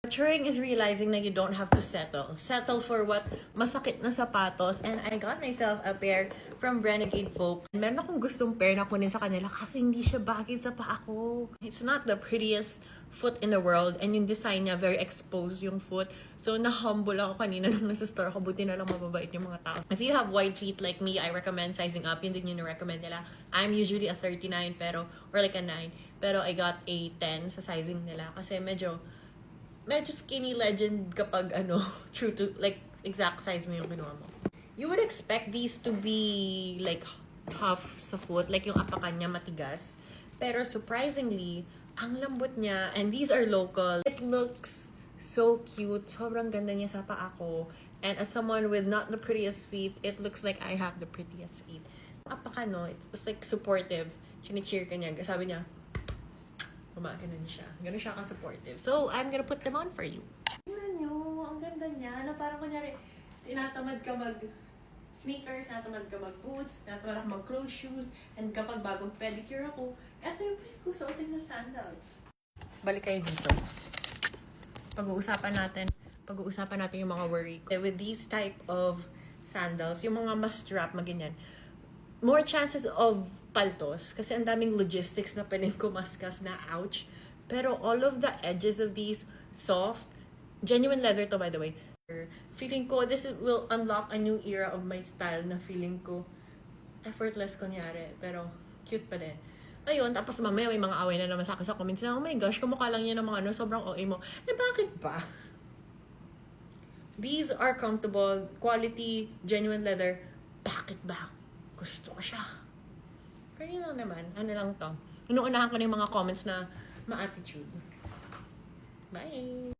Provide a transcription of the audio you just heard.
Maturing is realizing that you don't have to settle. Settle for what masakit na sapatos. And I got myself a pair from Renegade Folk. Meron akong gustong pair na kunin sa kanila kasi hindi siya bagay sa paa ko. It's not the prettiest foot in the world. And yung design niya, very exposed yung foot. So, na-humble ako kanina nung nasa store ko. Buti na lang mababait yung mga tao. If you have wide feet like me, I recommend sizing up. Yun din yung recommend nila. I'm usually a 39 or like a 9. Pero I got a 10 sa sizing nila. Kasi medyo skinny legend kapag true to, like, exact size mo yung kinuha mo. You would expect these to be, like, tough sa foot. Like, yung apakan niya matigas. Pero surprisingly, ang lambot niya, and these are local. It looks so cute. Sobrang ganda niya sa paa ko. And as someone with not the prettiest feet, it looks like I have the prettiest feet. Apakan, no? It's like supportive. Chini-cheer ka niya. Sabi niya, gumaganon siya. Ganun siya ka-supportive. So, I'm gonna put them on for you. Tingnan nyo, ang ganda niya. Na parang kunyari, tinatamad ka mag-sneakers, tinatamad ka mag-boots, tinatamad ka mag-closed shoes, and kapag bagong pedicure ako, eto yung susuotin na sandals. Balik kayo dito. Pag-uusapan natin yung mga worry. With these type of sandals, yung mga mas-strap, maganyan, more chances of paltos kasi ang daming logistics na pwedeng kumaskas na ouch. Pero all of the edges of these soft, genuine leather to by the way. Feeling ko this will unlock a new era of my style na feeling ko effortless kunyari pero cute pa din. Ayun, tapos mamaya may mga away na naman sa akin sa comments na, oh my gosh, kumukha lang yan ng mga sobrang OA mo. Bakit ba? These are comfortable, quality, genuine leather. Bakit ba? Gusto ko siya. Pero yun lang naman. Ano lang to. Inuunahan ko na yung mga comments na ma-attitude. Bye!